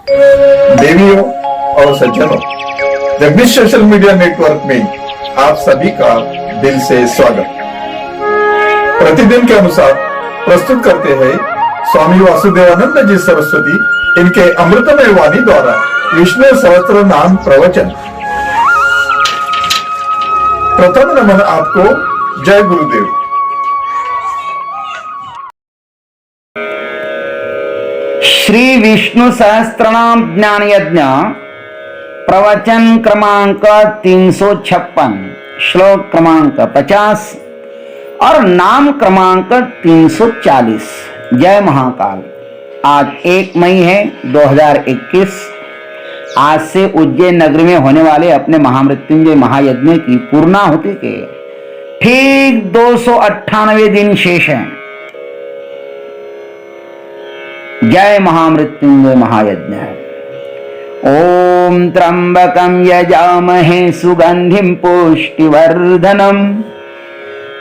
देवियों और सज्जनों, जगदीश सोशल मीडिया नेटवर्क में आप सभी का दिल से स्वागत। प्रतिदिन के अनुसार प्रस्तुत करते हैं स्वामी वासुदेवानंद जी सरस्वती इनके अमृतमय वाणी द्वारा विष्णु सहस्त्र नाम प्रवचन। प्रथम नमन आपको। जय गुरुदेव। श्री विष्णु सहस्त्रनाम ज्ञान यज्ञ प्रवचन क्रमांक 356, श्लोक क्रमांक 50 और नाम क्रमांक 340। जय महाकाल। आज 1 मई है 2021। आज से उज्जैन नगरी में होने वाले अपने महामृत्युंजय महायज्ञ की पूर्णाहुति के ठीक 298 दिन शेष हैं। जय महामृत्युंजय महायज्ञ। ओम त्र्यंबकं यजामहे सुगंधिं पुष्टिवर्धनम्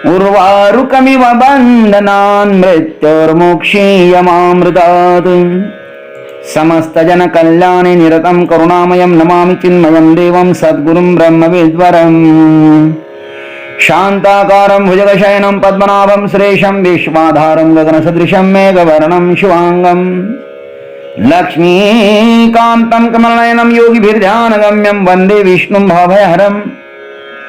उर्वारुकमिव बन्धनान् मृत्योर्मुक्षीयमामृतात्। समस्त जन कल्याणे निरतं करुणामयं नमामि चिन्मयं देवं सद्गुरुं ब्रह्मविद्वरम्। शांताकारं भुजगशयनं पद्मनाभं सुरेशं विश्वाधारं गगनसदृशं मेघवर्णं शुभांगं लक्ष्मीकान्तं कमलनयनं योगिभिर्ध्यानगम्यं वन्दे विष्णुं भवभयहरं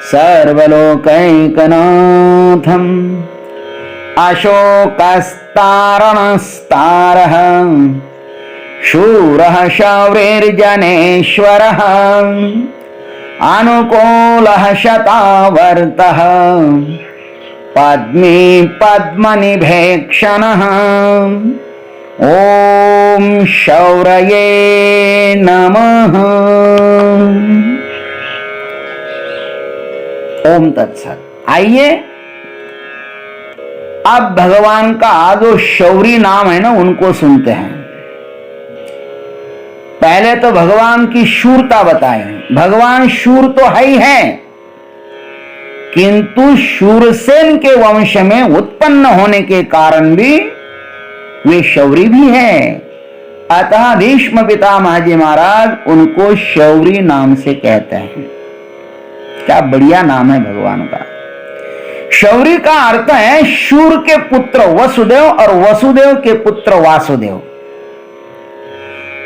सर्वलोकैकनाथम्। अशोकस्तारणस्तारः शूरः शौर्यैर्जनेश्वरः अनुकूलः शतावर्तः पद्मी पद्मनिभेक्षणः। ओम शौर्ये नमः। ओम तत्सत। आइए अब भगवान का जो शौरी नाम है ना उनको सुनते हैं। पहले तो भगवान की शूरता बताएं। भगवान शूर तो है ही है, किंतु शूरसेन के वंश में उत्पन्न होने के कारण भी वे शौरी भी हैं। अतः भीष्म पितामह जी महाराज उनको शौरी नाम से कहते हैं। क्या बढ़िया नाम है भगवान का। शौरी का अर्थ है शूर के पुत्र वसुदेव और वसुदेव के पुत्र वासुदेव।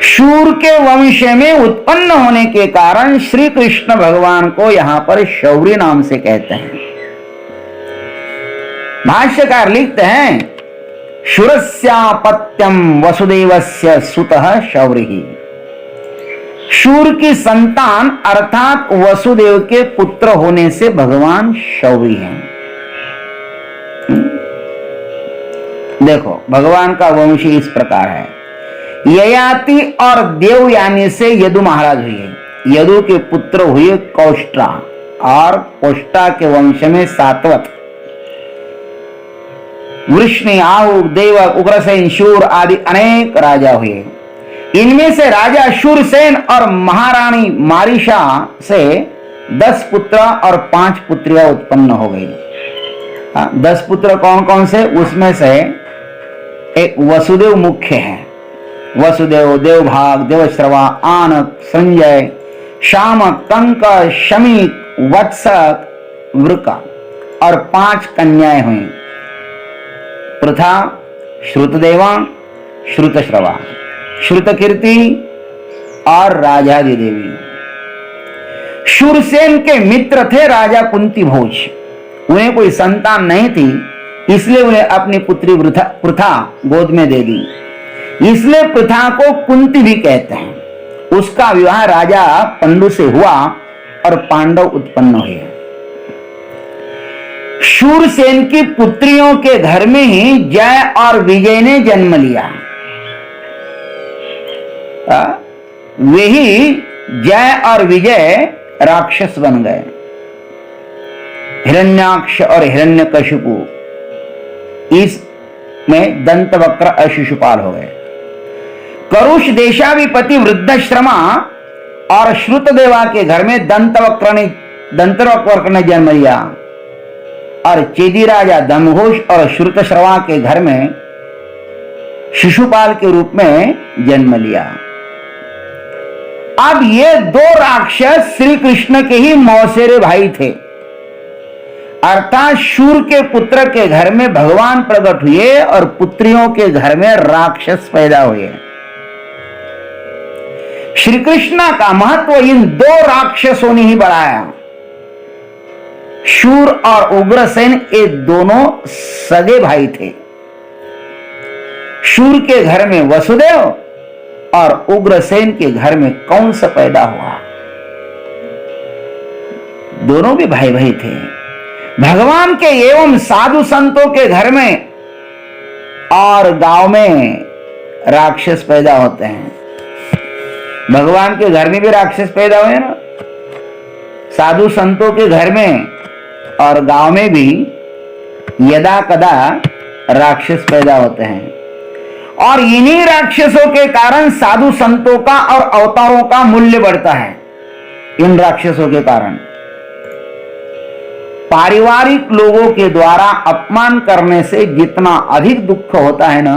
शूर के वंश में उत्पन्न होने के कारण श्री कृष्ण भगवान को यहां पर शौरी नाम से कहते हैं। भाष्यकार लिखते हैं शूरस्यापत्यम वसुदेवस्य सुतः शौरिः। शूर की संतान अर्थात वसुदेव के पुत्र होने से भगवान शौरी हैं। देखो भगवान का वंश इस प्रकार है। ययाति और देवयानी से यदु महाराज हुए। यदु के पुत्र हुए कौष्टा और कौष्टा के वंश में सातवत, वृष्णि, आहु, देवक, उग्रसेन, शूर आदि अनेक राजा हुए। इनमें से राजा शूरसेन और महारानी मारिशा से 10 पुत्र और 5 पुत्रियां उत्पन्न हो गई। 10 पुत्र कौन कौन से? उसमें से एक वसुदेव मुख्य है। वसुदेव, देवभाग, देवश्रवा, आनक, संजय, शामक, कंक, शमीक, वत्सक, वृका और 5 कन्याएं हुई। पृथा, श्रुतदेवा, श्रुतश्रवा, श्रुतकीर्ति और राजादि देवी। शूरसेन के मित्र थे राजा कुंती भोज। उन्हें कोई संतान नहीं थी, इसलिए उन्हें अपनी पुत्री पृथा गोद में दे दी। इसलिए पृथा को कुंती भी कहते हैं। उसका विवाह राजा पंडु से हुआ और पांडव उत्पन्न हुए। शूरसेन की पुत्रियों के घर में ही जय और विजय ने जन्म लिया। वही जय और विजय राक्षस बन गए। हिरण्याक्ष और हिरण्यकशिपु, इसमें दंतवक्र अशिशुपाल हो गए। करुष देशाधिपति वृद्धश्रमा और श्रुतदेवा के घर में दंतवक्र ने जन्म लिया और चेदी राजा दमघोष और श्रुतश्रवा के घर में शिशुपाल के रूप में जन्म लिया। अब ये दो राक्षस श्री कृष्ण के ही मौसेरे भाई थे, अर्थात शूर के पुत्र के घर में भगवान प्रकट हुए और पुत्रियों के घर में राक्षस पैदा हुए। श्री कृष्ण का महत्व इन दो राक्षसों ने ही बढ़ाया। शूर और उग्रसेन ये दोनों सगे भाई थे। शूर के घर में वसुदेव और उग्रसेन के घर में कंस पैदा हुआ। दोनों भी भाई भाई थे। भगवान के एवं साधु संतों के घर में और गांव में राक्षस पैदा होते हैं। भगवान के घर में भी राक्षस पैदा हुए ना, साधु संतों के घर में और गांव में भी यदा कदा राक्षस पैदा होते हैं। और इन्हीं राक्षसों के कारण साधु संतों का और अवतारों का मूल्य बढ़ता है। इन राक्षसों के कारण पारिवारिक लोगों के द्वारा अपमान करने से जितना अधिक दुख होता है ना,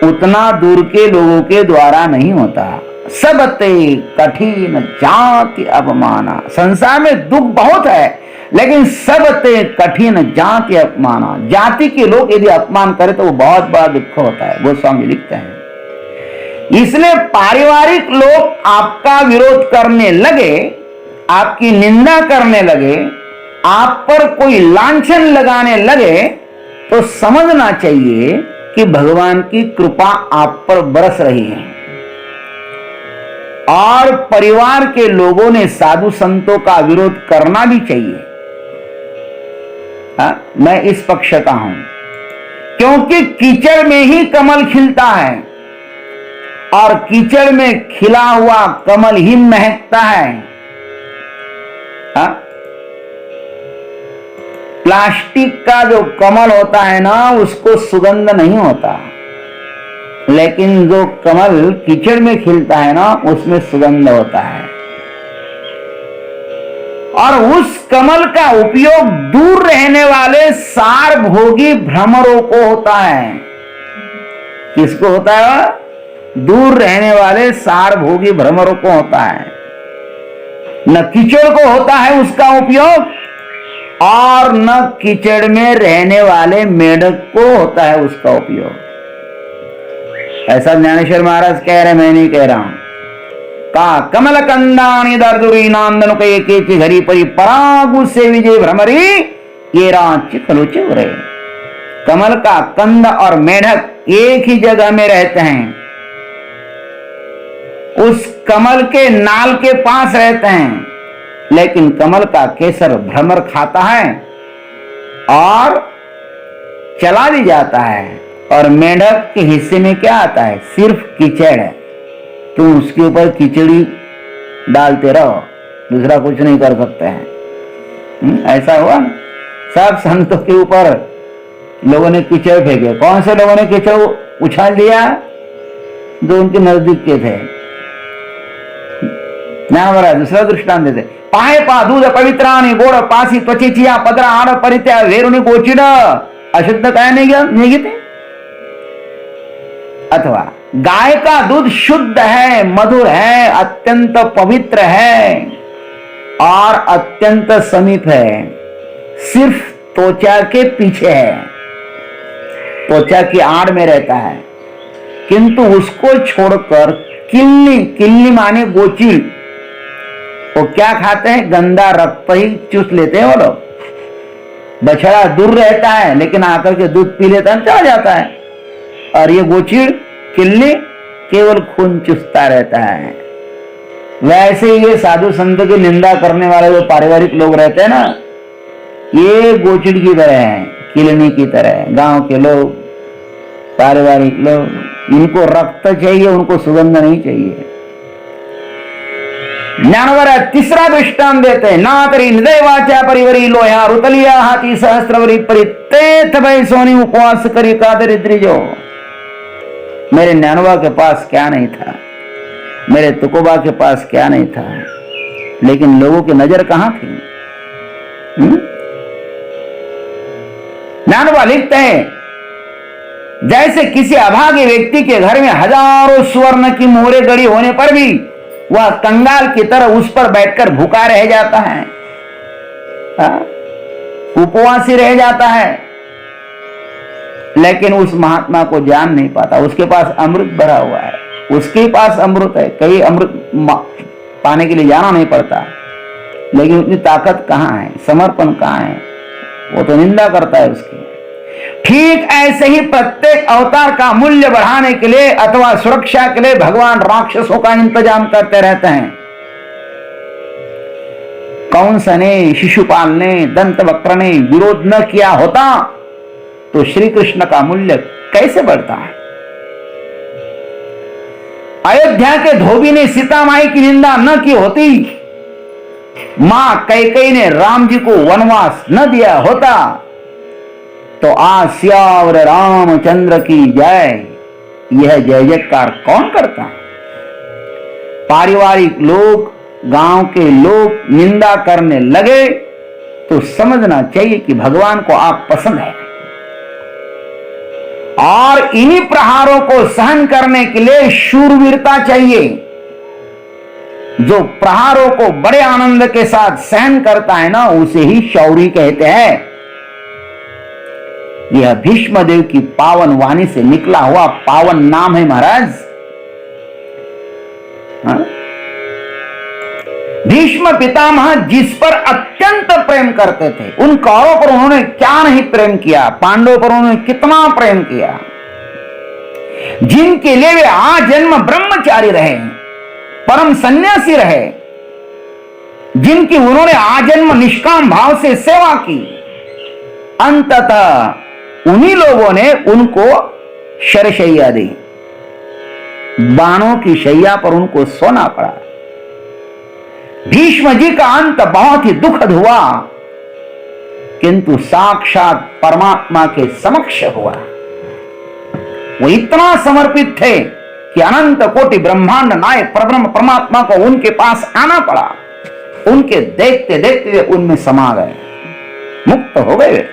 उतना दूर के लोगों के द्वारा नहीं होता। सबते कठिन जाति अपमाना। संसार में दुख बहुत है, लेकिन सबते कठिन जाति अपमाना। जाति के लोग यदि अपमान करें तो वो बहुत बड़ा दुख होता है, गोस्वामी लिखते हैं। इसलिए पारिवारिक लोग आपका विरोध करने लगे, आपकी निंदा करने लगे, आप पर कोई लांछन लगाने लगे, तो समझना चाहिए कि भगवान की कृपा आप पर बरस रही है। और परिवार के लोगों ने साधु संतों का विरोध करना भी चाहिए। मैं इस पक्ष का हूं, क्योंकि कीचड़ में ही कमल खिलता है और कीचड़ में खिला हुआ कमल ही महकता है। प्लास्टिक का जो कमल होता है ना, उसको सुगंध नहीं होता, लेकिन जो कमल कीचड़ में खिलता है ना, उसमें सुगंध होता है। और उस कमल का उपयोग दूर रहने वाले सारभोगी भ्रमरों को होता है। किसको होता है? दूर रहने वाले सारभोगी भ्रमरों को होता है। न कीचड़ को होता है उसका उपयोग, और न कीचड़ में रहने वाले मेढक को होता है उसका उपयोग। ऐसा ज्ञानेश्वर महाराज कह रहे, मैं नहीं कह रहा हूं। का कमल कंदानी दर्दुरी नांदन के केची घरी परी परागु से विजय भ्रमरी ये रांची कलुचे उरे। कमल का कंद और मेढक एक ही जगह में रहते हैं, उस कमल के नाल के पास रहते हैं, लेकिन कमल का केसर भ्रमर खाता है और चला भी जाता है। और मेढक के हिस्से में क्या आता है? सिर्फ कीचड़ है। तुम उसके ऊपर खिचड़ी डालते रहो, दूसरा कुछ नहीं कर सकते हैं। ऐसा हुआ ना, सब संतों के ऊपर लोगों ने कीचड़ फेंके। कौन से लोगों ने कीचड़ उछाल दिया? जो उनके नजदीक के थे। दूसरा दृष्टांत देते, पाए पा दूध पवित्राणी गोड़ पासी त्वचेचिया पदरा आड़ परित्या वेरुनी गोचिड अशुद्ध काय नहीं गीते। अथवा गाय का दूध शुद्ध है, मधुर है, अत्यंत पवित्र है और अत्यंत समीप है, सिर्फ त्वचा के पीछे है, त्वचा की आड़ में रहता है। किंतु उसको छोड़कर किल्ली माने गोचिल, वो क्या खाते हैं? गंदा रक्त ही चूस लेते हैं वो लोग। बछड़ा दूर रहता है लेकिन आकर के दूध पी लेता है, चला जाता है। और ये गोचिड़ किल्ली केवल खून चूसता रहता है। वैसे ये साधु संत की निंदा करने वाले जो पारिवारिक लोग रहते हैं ना, ये गोचिड़ की तरह है, किलनी की तरह है। गांव के लोग, पारिवारिक लोग, इनको रक्त चाहिए, उनको सुगंध नहीं चाहिए। ज्ञानवर तीसरा दृष्टांत देते हैं, नातरी निदयवाचा परिवरी लोया रुतलिया हाथी सहस्त्रवरी परितेथ भय सोनी उपवास करी कादरिद्री जो। मेरे ज्ञानवा के पास क्या नहीं था, मेरे तुकोबा के पास क्या नहीं था, लेकिन लोगों की नजर कहां थी? ज्ञानवा लिखते हैं, जैसे किसी अभागे व्यक्ति के घर में हजारों स्वर्ण की मोहरे गड़ी होने पर भी वह कंगाल की तरह उस पर बैठकर भूखा रह जाता है, उपवासी रह जाता है, लेकिन उस महात्मा को जान नहीं पाता। उसके पास अमृत भरा हुआ है, उसके पास अमृत है, कहीं अमृत पाने के लिए जाना नहीं पड़ता, लेकिन उतनी ताकत कहां है, समर्पण कहां है, वो तो निंदा करता है उसकी। ठीक ऐसे ही प्रत्येक अवतार का मूल्य बढ़ाने के लिए अथवा सुरक्षा के लिए भगवान राक्षसों का इंतजाम करते रहते हैं। कंस ने, शिशुपाल ने, दंतवक्र ने विरोध न किया होता तो श्री कृष्ण का मूल्य कैसे बढ़ता है। अयोध्या के धोबी ने सीता माई की निंदा न की होती, मां कैकेयी ने राम जी को वनवास न दिया होता, तो आज सियावर रामचंद्र की जय, यह जय जयकार कौन करता है। पारिवारिक लोग, गांव के लोग निंदा करने लगे तो समझना चाहिए कि भगवान को आप पसंद है, और इन्हीं प्रहारों को सहन करने के लिए शूरवीरता चाहिए। जो प्रहारों को बड़े आनंद के साथ सहन करता है ना, उसे ही शौर्य कहते हैं। यह भीष्म देव की पावन वाणी से निकला हुआ पावन नाम है महाराज। भीष्म पितामह जिस पर अत्यंत प्रेम करते थे, उन कौरवों पर उन्होंने क्या नहीं प्रेम किया, पांडवों पर उन्होंने कितना प्रेम किया, जिनके लिए वे आजन्म ब्रह्मचारी रहे, परम सन्यासी रहे, जिनकी उन्होंने आजन्म निष्काम भाव से सेवा की। अंततः उन्हीं लोगों ने उनको शरशैया दी, बाणों की शैया पर उनको सोना पड़ा। भीष्म जी का अंत बहुत ही दुखद हुआ, किंतु साक्षात परमात्मा के समक्ष हुआ। वो इतना समर्पित थे कि अनंत कोटि ब्रह्मांड नायक परब्रह्म परमात्मा को उनके पास आना पड़ा। उनके देखते देखते उनमें समा गए, मुक्त हो गए।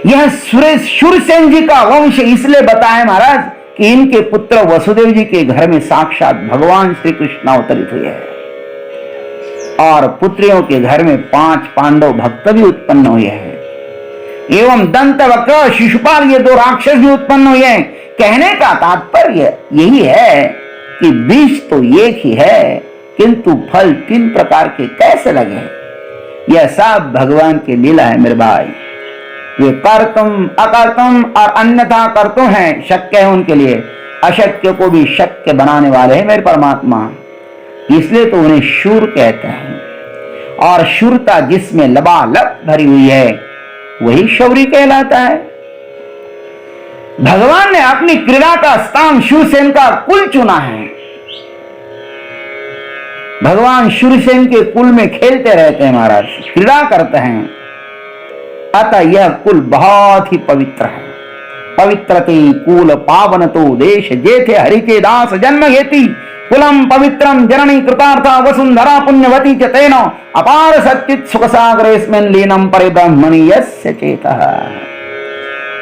यह शूरसेन जी का वंश इसलिए बताया महाराज कि इनके पुत्र वसुदेव जी के घर में साक्षात भगवान श्री कृष्ण अवतरित हुए हैं, और पुत्रियों के घर में 5 पांडव भक्त भी उत्पन्न हुए हैं, एवं दंतवक्र, शिशुपाल, ये 2 राक्षस भी उत्पन्न हुए हैं। कहने का तात्पर्य यही है कि बीज तो एक ही है, किंतु फल 3 प्रकार के कैसे लगे। यह सब भगवान की लीला है मेरे भाई। वे कर्तुम अकर्तुम और अन्यथा कर्तुम हैं, शक्य है उनके लिए, अशक्य को भी शक्य बनाने वाले हैं मेरे परमात्मा। इसलिए तो उन्हें शूर कहते हैं, और शूरता जिसमें लबालब भरी हुई है वही शौर्य कहलाता है। भगवान ने अपनी क्रीड़ा का स्थान शूरसेन का कुल चुना है। भगवान शूरसेन के कुल में खेलते रहते हैं महाराज, क्रीड़ा करते हैं, अतः यह कुल बहुत ही पवित्र है। पवित्रते कुल पावन तो देश जेथे हरि के दास जन्म घेती, कुलम पवित्रम जननी कृतार्था वसुंधरा पुण्यवती च तेन अपार सच्चित सुख सागरेस्मिन् लीनम परिब्रह्मणि यस्य चेतः।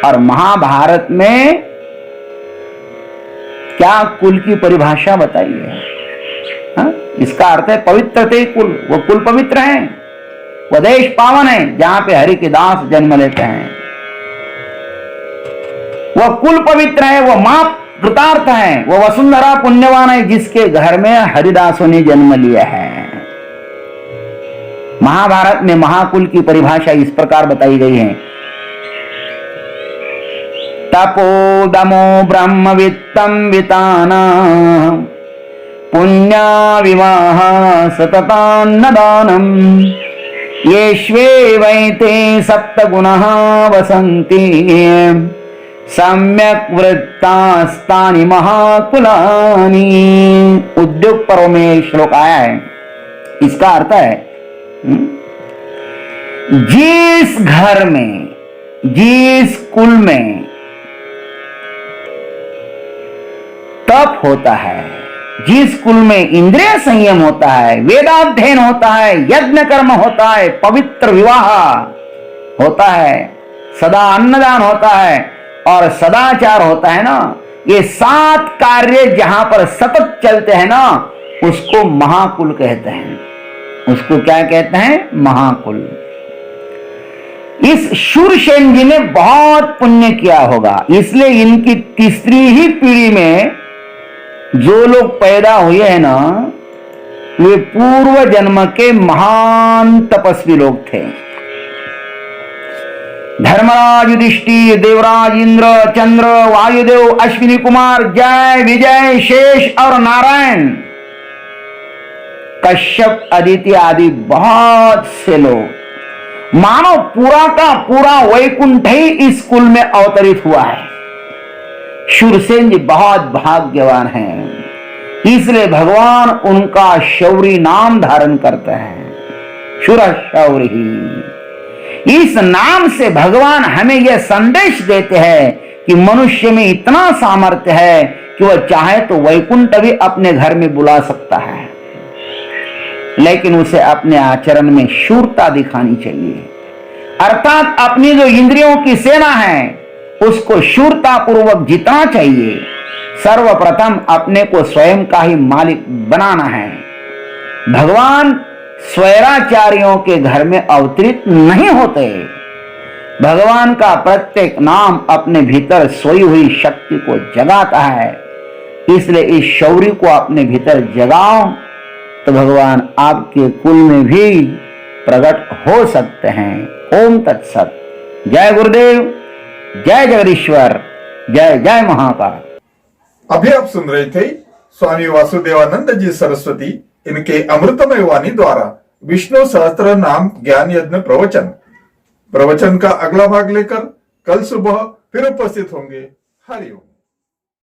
और महाभारत में क्या कुल की परिभाषा बताई है? इसका अर्थ है पवित्रते कुल, वो कुल पवित्र है, वो देश पावन है जहां पे हरि के दास जन्म लेते हैं। वह कुल पवित्र है, वह मां कृतार्थ है, वह वसुंधरा पुण्यवान है जिसके घर में हरिदासों ने जन्म लिया है। महाभारत में महाकुल की परिभाषा इस प्रकार बताई गई है। तपोदमो ब्रह्म वित्तम विताना पुण्या विवाह सततान्नदानम येष्वेवैते सप्तगुणः वसन्ति सम्यक वृत्तास्तानि महाकुलानि। उद्योग पर्व में श्लोक आया है। इसका अर्थ है जिस घर में, जिस कुल में तप होता है, जिस कुल में इंद्रिय संयम होता है, वेदाध्ययन होता है, यज्ञ कर्म होता है, पवित्र विवाह होता है, सदा अन्नदान होता है और सदाचार होता है ना, ये 7 कार्य जहां पर सतत चलते हैं ना, उसको महाकुल कहते हैं। उसको क्या कहते हैं? महाकुल। इस शूरसेन जी ने बहुत पुण्य किया होगा, इसलिए इनकी तीसरी ही पीढ़ी में जो लोग पैदा हुए हैं ना, वे पूर्व जन्म के महान तपस्वी लोग थे। धर्मराज युधिष्ठिर, देवराज इंद्र, चंद्र, वायुदेव, अश्विनी कुमार, जय, विजय, शेष और नारायण, कश्यप, अदिति आदि बहुत से लोग, मानो पूरा का पूरा वैकुंठ ही इस कुल में अवतरित हुआ है। शूरसेन जी बहुत भाग्यवान हैं, इसलिए भगवान उनका शौरी नाम धारण करते हैं, शूरशौरी। इस नाम से भगवान हमें यह संदेश देते हैं कि मनुष्य में इतना सामर्थ्य है कि वह चाहे तो वैकुंठ भी अपने घर में बुला सकता है, लेकिन उसे अपने आचरण में शूरता दिखानी चाहिए। अर्थात अपनी जो इंद्रियों की सेना है उसको शूरता पूर्वक जीतना चाहिए। सर्वप्रथम अपने को स्वयं का ही मालिक बनाना है। भगवान स्वैराचार्यों के घर में अवतरित नहीं होते। भगवान का प्रत्येक नाम अपने भीतर सोई हुई शक्ति को जगाता है, इसलिए इस शौर्य को अपने भीतर जगाओ तो भगवान आपके कुल में भी प्रकट हो सकते हैं। ओम तत्सत। जय गुरुदेव, जय जगदीश्वर, जय जय महाकाल। अभी आप सुन रहे थे स्वामी वासुदेवानंद जी सरस्वती इनके अमृतमय वाणी द्वारा विष्णु सहस्त्र नाम ज्ञान यज्ञ प्रवचन का अगला भाग लेकर कल सुबह फिर उपस्थित होंगे। हरिओम।